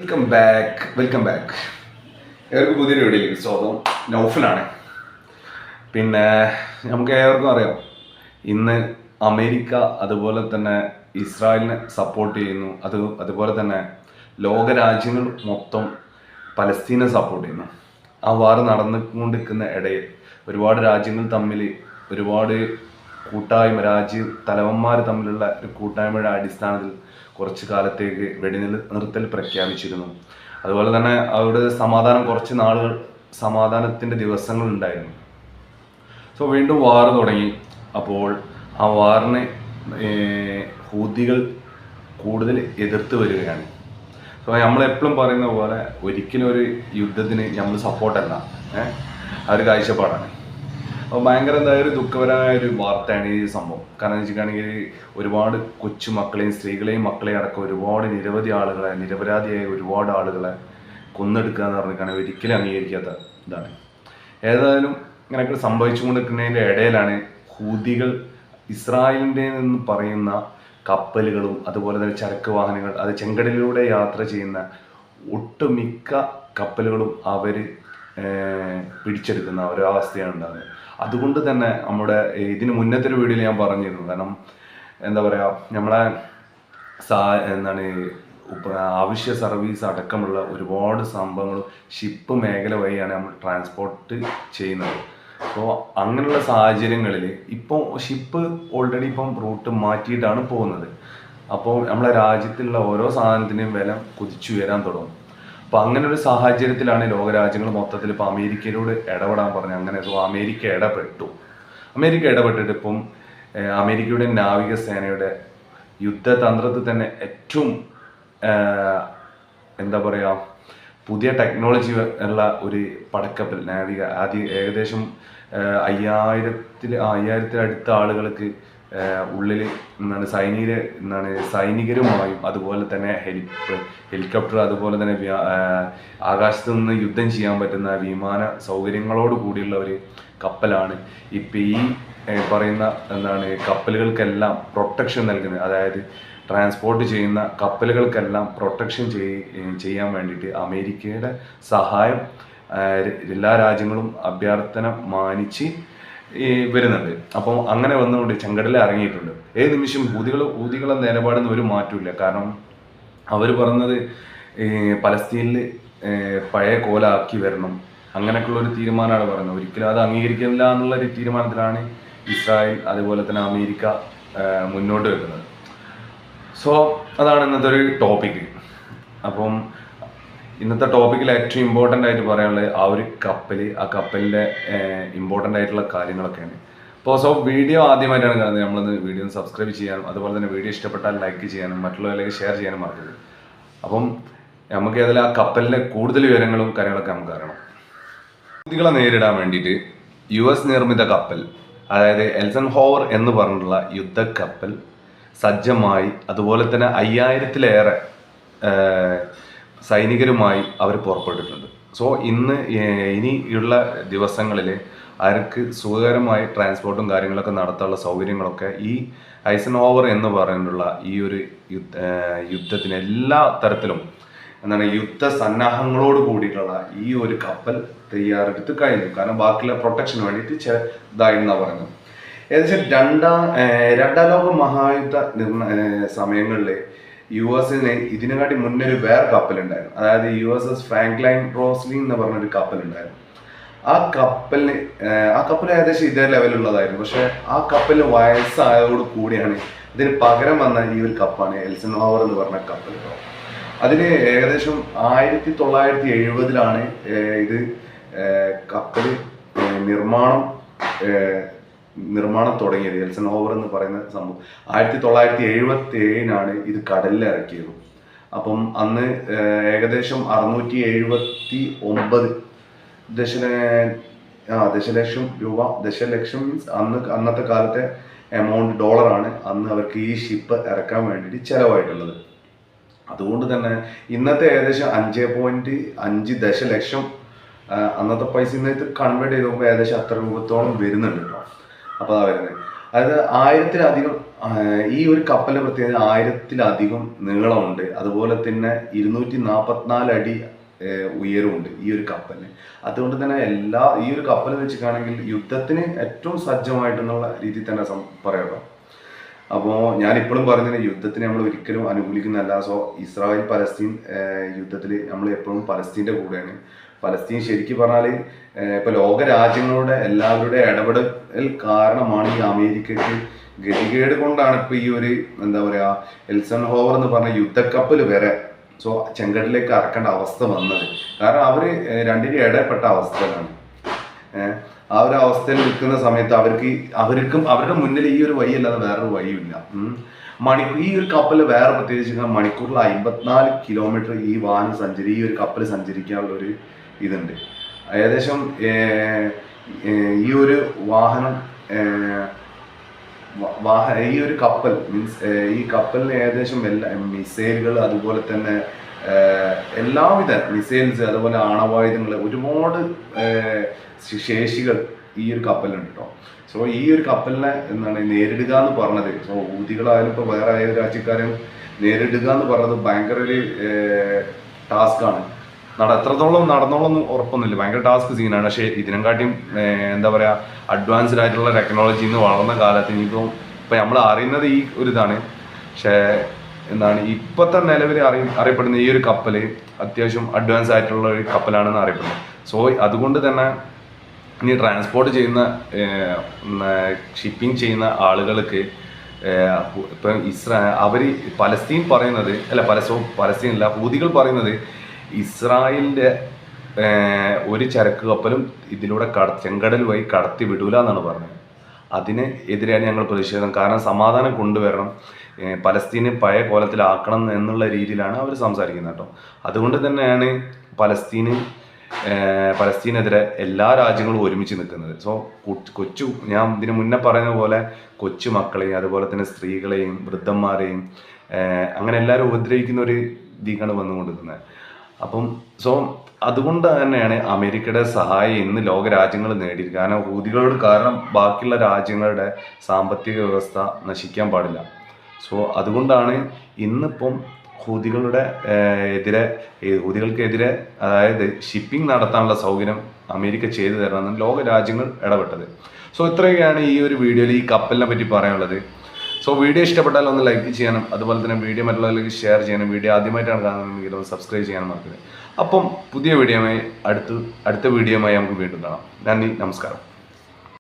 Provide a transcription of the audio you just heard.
Welcome back. ഏവർക്കും പുതിയൊരു വീഡിയോയിലേക്ക് സ്വാഗതം. നൗഫലാണ്. പിന്നെ നമുക്ക് ഏവർക്കും അറിയാം, ഇന്ന് അമേരിക്ക അതുപോലെ തന്നെ ഇസ്രായേലിനെ സപ്പോർട്ട് ചെയ്യുന്നു. അതുപോലെ തന്നെ ലോകരാജ്യങ്ങൾ മൊത്തം പലസ്തീനെ സപ്പോർട്ട് ചെയ്യുന്നു. ആ വാർ നടന്നുകൊണ്ടിരിക്കുന്ന ഇടയിൽ ഒരുപാട് രാജ്യങ്ങൾ തമ്മിൽ ഒരുപാട് തലവന്മാർ തമ്മിലുള്ള ഒരു കൂട്ടായ്മയുടെ അടിസ്ഥാനത്തിൽ കുറച്ച് കാലത്തേക്ക് വെടിനിർത്തൽ പ്രഖ്യാപിച്ചിരുന്നു. അതുപോലെ തന്നെ അവിടെ കുറച്ച് നാളുകൾ സമാധാനത്തിൻ്റെ ദിവസങ്ങൾ ഉണ്ടായിരുന്നു. സോ വീണ്ടും വാർ തുടങ്ങി. അപ്പോൾ ആ വാറിനെ ഹൂതികൾ കൂടുതൽ എതിർത്ത് വരികയാണ്. സോ നമ്മളെപ്പോഴും പറയുന്ന പോലെ ഒരിക്കലും ഒരു യുദ്ധത്തിന് നമ്മൾ സപ്പോർട്ടല്ല, ആ ഒരു കാഴ്ചപ്പാടാണ്. അപ്പോൾ ഭയങ്കര ഒരു ദുഃഖപരമായ ഒരു വാർത്തയാണ് ഈ സംഭവം. കാരണം വെച്ചിട്ടാണെങ്കിൽ ഒരുപാട് കൊച്ചുമക്കളെയും സ്ത്രീകളെയും മക്കളെയും അടക്കം നിരപരാധിയായ ഒരുപാട് ആളുകളെ കൊന്നെടുക്കുക എന്ന് പറഞ്ഞിട്ടാണ് ഒരിക്കലും അംഗീകരിക്കാത്ത ഇതാണ്. ഏതായാലും ഇങ്ങനെയൊക്കെ സംഭവിച്ചുകൊണ്ടിരിക്കുന്നതിൻ്റെ ഇടയിലാണ് ഹൂതികൾ ഇസ്രായേലിൻ്റെ നിന്ന് പറയുന്ന കപ്പലുകളും അതുപോലെ തന്നെ ചരക്ക് വാഹനങ്ങൾ, അത് ചെങ്കടലിലൂടെ യാത്ര ചെയ്യുന്ന ഒട്ടുമിക്ക കപ്പലുകളും അവർ പിടിച്ചെടുക്കുന്ന ഒരവസ്ഥയാണ് ഉണ്ടാകുന്നത്. അതുകൊണ്ട് തന്നെ നമ്മുടെ ഇതിന് മുന്നത്തെ ഒരു വീഡിയോയിൽ ഞാൻ പറഞ്ഞിരുന്നു. കാരണം എന്താ പറയുക, നമ്മളെ ആവശ്യ സർവീസ് അടക്കമുള്ള ഒരുപാട് സംഭവങ്ങളും ഷിപ്പ് മേഖല വഴിയാണ് നമ്മൾ ട്രാൻസ്പോർട്ട് ചെയ്യുന്നത്. അപ്പോൾ അങ്ങനെയുള്ള സാഹചര്യങ്ങളിൽ ഇപ്പോൾ ഷിപ്പ് ഓൾറെഡി റൂട്ട് മാറ്റിയിട്ടാണ് പോകുന്നത്. അപ്പോൾ നമ്മളെ രാജ്യത്തുള്ള ഓരോ സാധനത്തിൻ്റെയും വില കുതിച്ചുയരാൻ തുടങ്ങും. അപ്പോൾ അങ്ങനെ ഒരു സാഹചര്യത്തിലാണ് ലോകരാജ്യങ്ങൾ മൊത്തത്തിൽ ഇപ്പോൾ അമേരിക്കയിലൂടെ ഇടപെടാൻ പറഞ്ഞു. അങ്ങനെ അമേരിക്ക ഇടപെട്ടിട്ട് ഇപ്പം അമേരിക്കയുടെ നാവികസേനയുടെ യുദ്ധതന്ത്രത്തിൽ തന്നെ ഏറ്റവും എന്താ പറയുക, പുതിയ ടെക്നോളജി ഉള്ള ഒരു പടക്കപ്പൽ നാവിക ഏകദേശം 5000-അടുത്ത ആളുകൾക്ക് ഉള്ളിൽ സൈനികരുമായും അതുപോലെ തന്നെ ഹെലികോപ്റ്റർ അതുപോലെ തന്നെ ആകാശത്ത് നിന്ന് യുദ്ധം ചെയ്യാൻ പറ്റുന്ന വിമാന സൗകര്യങ്ങളോട് കൂടിയുള്ള ഒരു കപ്പലാണ് ഇപ്പം ഈ പറയുന്ന കപ്പലുകൾക്കെല്ലാം പ്രൊട്ടക്ഷൻ നൽകുന്നത്. അതായത് ട്രാൻസ്പോർട്ട് ചെയ്യുന്ന കപ്പലുകൾക്കെല്ലാം പ്രൊട്ടക്ഷൻ ചെയ്യാൻ വേണ്ടിയിട്ട് അമേരിക്കയുടെ സഹായം എല്ലാ രാജ്യങ്ങളും അഭ്യർത്ഥന മാനിച്ച് വരുന്നുണ്ട്. അപ്പോൾ അങ്ങനെ വന്നുകൊണ്ട് ചെങ്കടലിൽ ഇറങ്ങിയിട്ടുണ്ട്. ഏത് നിമിഷം ഊതികളുടെ നിലപാടിന് ഒരു മാറ്റമില്ല. കാരണം അവർ പറഞ്ഞത് പലസ്തീനിൽ പഴയ കോലാക്കി വരണം, അങ്ങനെയൊക്കെയുള്ള ഒരു തീരുമാനമാണ് പറയുന്നത്. ഒരിക്കലും അത് അംഗീകരിക്കില്ല എന്നുള്ള ഒരു തീരുമാനത്തിലാണ് ഇസ്രായേൽ അതുപോലെ തന്നെ അമേരിക്ക മുന്നോട്ട് വെക്കുന്നത്. സോ അതാണ് ഇന്നത്തെ ഒരു ടോപ്പിക്ക്. അപ്പം ഇന്നത്തെ ടോപ്പിക്കിൽ ഏറ്റവും ഇമ്പോർട്ടൻ്റ് ആയിട്ട് പറയാനുള്ളത് ആ കപ്പലിൻ്റെ ഇമ്പോർട്ടൻ്റ് ആയിട്ടുള്ള കാര്യങ്ങളൊക്കെയാണ്. അപ്പോൾ വീഡിയോ ആദ്യമായിട്ടാണ് കാണുന്നത്, നമ്മളൊന്ന് വീഡിയോ സബ്സ്ക്രൈബ് ചെയ്യാനും അതുപോലെ തന്നെ വീഡിയോ ഇഷ്ടപ്പെട്ടാൽ ലൈക്ക് ചെയ്യാനും മറ്റുള്ളവരിലേക്ക് ഷെയർ ചെയ്യാനും മറക്കരുത്. അപ്പം നമുക്ക് ഏതായാലും ആ കപ്പലിൻ്റെ കൂടുതൽ വിവരങ്ങളും കാര്യങ്ങളൊക്കെ നമുക്ക് അറിയണം. ഹൂതികളെ നേരിടാൻ വേണ്ടിയിട്ട് US നിർമ്മിത കപ്പൽ, അതായത് എൽസൻഹോവർ എന്ന് പറഞ്ഞിട്ടുള്ള യുദ്ധക്കപ്പൽ സജ്ജമായി അതുപോലെ തന്നെ 5000-ലേറെ സൈനികരുമായി അവർ പുറപ്പെട്ടിട്ടുണ്ട്. സോ ഇനിയുള്ള ദിവസങ്ങളിൽ അവർക്ക് സുഖകരമായി ട്രാൻസ്പോർട്ടും കാര്യങ്ങളൊക്കെ നടത്താനുള്ള സൗകര്യങ്ങളൊക്കെ ഈ ഐസൻഹോവർ എന്ന് പറഞ്ഞിട്ടുള്ള ഈ ഒരു യുദ്ധത്തിന് എല്ലാ തരത്തിലും യുദ്ധസന്നാഹങ്ങളോട് കൂടിയിട്ടുള്ള ഈ ഒരു കപ്പൽ തയ്യാറെടുത്ത് കഴിഞ്ഞു. കാരണം ബാക്കിയുള്ള പ്രൊട്ടക്ഷന് വേണ്ടിയിട്ട് ഇതായിരുന്നാണ് പറയുന്നത്. ഏകദേശം രണ്ടാം ലോക മഹായുദ്ധ സമയങ്ങളിൽ US-ന് ഇതിനെക്കാട്ടി മുന്നേ ഒരു വേറെ കപ്പലുണ്ടായിരുന്നു. അതായത് USS ഫ്രാങ്ക്ലൈൻ റോസ്ലിൻ എന്ന് പറഞ്ഞൊരു കപ്പലുണ്ടായിരുന്നു. ആ കപ്പൽ ഏകദേശം ഇതേ ലെവലുള്ളതായിരുന്നു. പക്ഷെ ആ കപ്പലിന് വയസ്സായതോട് കൂടിയാണ് ഇതിന് പകരം വന്ന ഈ ഒരു കപ്പാണ് എൽസൻഹോവർ എന്ന് പറഞ്ഞ കപ്പൽ. അതിന് ഏകദേശം 1970-ലാണ് ഇത് കപ്പൽ നിർമ്മാണം തുടങ്ങിയത്. എൽസൻഹോവർ എന്ന് പറയുന്ന സംഭവം 1977-ലാണ് ഇത് കടലിൽ ഇറക്കിയത്. അപ്പം അന്ന് ഏകദേശം 679 ദശലക്ഷം രൂപ, ദശലക്ഷം മീൻസ് അന്നത്തെ കാലത്തെ എമൗണ്ട് ഡോളറാണ് അന്ന് അവർക്ക് ഈ ഷിപ്പ് ഇറക്കാൻ വേണ്ടിയിട്ട് ചിലവായിട്ടുള്ളത്. അതുകൊണ്ട് തന്നെ ഇന്നത്തെ ഏകദേശം 5.5 ദശലക്ഷം അന്നത്തെ പൈസ ഇന്നത്തെ കൺവേർട്ട് ചെയ്ത് നോക്കുമ്പോൾ ഏകദേശം അത്ര രൂപത്തോളം വരുന്നുണ്ട് കേട്ടോ. അപ്പോൾ അതാ വരുന്നത്. അതായത് 1000-ലധികം ഈ ഒരു കപ്പലിന്റെ പ്രത്യേകത 1000-ലധികം നീളമുണ്ട്, അതുപോലെ തന്നെ 244 അടി ഉയരമുണ്ട് ഈ ഒരു കപ്പലിന്. അതുകൊണ്ട് തന്നെ ഈ ഒരു കപ്പൽ വെച്ചിട്ടാണെങ്കിൽ യുദ്ധത്തിന് ഏറ്റവും സജ്ജമായിട്ടെന്നുള്ള രീതിയിൽ തന്നെ പറയാമല്ലോ. അപ്പോൾ ഞാനിപ്പോഴും പറയുന്നത് യുദ്ധത്തിന് നമ്മൾ ഒരിക്കലും അനുകൂലിക്കുന്നതല്ല. സോ ഇസ്രായേൽ പലസ്തീൻ യുദ്ധത്തിൽ നമ്മൾ എപ്പോഴും പലസ്തീൻ്റെ കൂടെയാണ്. പലസ്തീൻ ശരിക്കും പറഞ്ഞാൽ ഇപ്പോൾ ലോക രാജ്യങ്ങളുടെ എല്ലാവരുടെ ഇടപെടൽ കാരണമാണ് ഈ അമേരിക്കയ്ക്ക് ഗതികേട് കൊണ്ടാണ് ഇപ്പോൾ ഈ ഒരു എന്താ പറയുക എൽസൺഹോവർ എന്ന് പറഞ്ഞ യുദ്ധക്കപ്പൽ വരെ ചെങ്കടലിലേക്ക് ഇറക്കേണ്ട അവസ്ഥ വന്നത്. കാരണം അവർ രണ്ടിനും ഇടപെട്ട അവസ്ഥയിലാണ്. ആ ഒരു അവസ്ഥയിൽ നിൽക്കുന്ന സമയത്ത് അവർക്കും അവരുടെ മുന്നിൽ ഈ ഒരു വഴി അല്ലാതെ വേറൊരു വഴിയില്ല. ഈ ഒരു കപ്പൽ വേറെ പ്രത്യേകിച്ച് മണിക്കൂറിൽ 54 കിലോമീറ്റർ ഈ ഒരു കപ്പൽ സഞ്ചരിക്കാനുള്ള ഒരു ഇതുണ്ട്. ഏകദേശം ഈ ഒരു ഈ ഒരു കപ്പൽ ഈ കപ്പലിന് ഏകദേശം മിസൈലുകൾ, അതുപോലെ തന്നെ എല്ലാവിധ മിസൈൽസ്, അതുപോലെ ആണവായുധങ്ങൾ, ഒരുപാട് ശേഷികൾ ഈ ഒരു കപ്പലുണ്ട് കേട്ടോ. സോ ഈ ഒരു കപ്പലിനെ നേരിടുക എന്ന് പറഞ്ഞത്, ഊതികളായാലും ഇപ്പോൾ വേറെ ഏത് രാജ്യക്കാരും നേരിടുക എന്ന് പറഞ്ഞത് ഭയങ്കര ഒരു ടാസ്ക്കാണ്. എത്രത്തോളം നടന്നോളൊന്നും ഉറപ്പൊന്നുമില്ല, ഭയങ്കര ടാസ്ക് സീനാണ്. പക്ഷേ ഇതിനെക്കാട്ടിയും എന്താ പറയുക അഡ്വാൻസ്ഡ് ആയിട്ടുള്ള ടെക്നോളജിന്ന് വളർന്ന കാലത്ത് ഇനിയിപ്പോൾ നമ്മൾ അറിയുന്നത് ഈ ഒരു ഇതാണ്. പക്ഷേ ഇപ്പോഴത്തെ നിലവിൽ അറിയപ്പെടുന്ന ഈ ഒരു കപ്പൽ അത്യാവശ്യം അഡ്വാൻസ് ആയിട്ടുള്ള ഒരു കപ്പലാണെന്ന് അറിയപ്പെടുന്നത്. സോ അതുകൊണ്ട് തന്നെ ഇനി ട്രാൻസ്പോർട്ട് ചെയ്യുന്ന ഷിപ്പിംഗ് ചെയ്യുന്ന ആളുകൾക്ക് ഇപ്പം പലസ്തീൻ പറയുന്നത് പലസ്തീനല്ല, ഹൂതികൾ പറയുന്നത് ഇസ്രായേലിൻ്റെ ഒരു ചരക്ക് കപ്പലും ഇതിലൂടെ ചെങ്കടൽ വഴി കടത്തി വിടൂല എന്നാണ് പറഞ്ഞത്. അതിന് എതിരെയാണ് ഞങ്ങൾ പ്രതിഷേധം. കാരണം സമാധാനം കൊണ്ടുവരണം, പലസ്തീനെ പഴയ കോലത്തിലാക്കണം എന്നുള്ള രീതിയിലാണ് അവർ സംസാരിക്കുന്നത് കേട്ടോ. അതുകൊണ്ട് തന്നെയാണ് പലസ്തീനെതിരെ എല്ലാ രാജ്യങ്ങളും ഒരുമിച്ച് നിൽക്കുന്നത്. സോ ഞാൻ ഇതിന് മുന്നേ പറയുന്ന പോലെ കൊച്ചു മക്കളെയും അതുപോലെ തന്നെ സ്ത്രീകളെയും വൃദ്ധന്മാരെയും അങ്ങനെ എല്ലാവരും ഉപദ്രവിക്കുന്ന ഒരു ഇതിക്കാണ് വന്നുകൊണ്ടിരിക്കുന്നത്. അതുകൊണ്ട് തന്നെയാണ് അമേരിക്കയുടെ സഹായം ഇന്ന് ലോക രാജ്യങ്ങൾ നേടിയത്. കാരണം ഹൂതികളോട് കാരണം ബാക്കിയുള്ള രാജ്യങ്ങളുടെ സാമ്പത്തിക വ്യവസ്ഥ നശിക്കാൻ പാടില്ല. സോ അതുകൊണ്ടാണ് ഇന്നിപ്പം ഹൂതികൾക്കെതിരെ അതായത് ഷിപ്പിംഗ് നടത്താനുള്ള സൗകര്യം അമേരിക്ക ചെയ്തു തരണമെന്ന് ലോക രാജ്യങ്ങൾ ഇടപെട്ടത്. സോ ഇത്രയൊക്കെയാണ് ഈ ഒരു വീഡിയോയിൽ ഈ കപ്പലിനെ പറ്റി പറയാനുള്ളത്. സോ വീഡിയോ ഇഷ്ടപ്പെട്ടാൽ ഒന്ന് ലൈക്ക് ചെയ്യാനും അതുപോലെ തന്നെ വീഡിയോ മറ്റുള്ളവരിലേക്ക് ഷെയർ ചെയ്യാനും, വീഡിയോ ആദ്യമായിട്ടാണ് കാണുന്നതെങ്കിൽ ഒന്ന് സബ്സ്ക്രൈബ് ചെയ്യാനും മറക്കരുത്. അപ്പം പുതിയ വീഡിയോയുമായി അടുത്ത വീഡിയോയുമായി നമുക്ക് വീണ്ടും കാണാം. നന്ദി, നമസ്കാരം.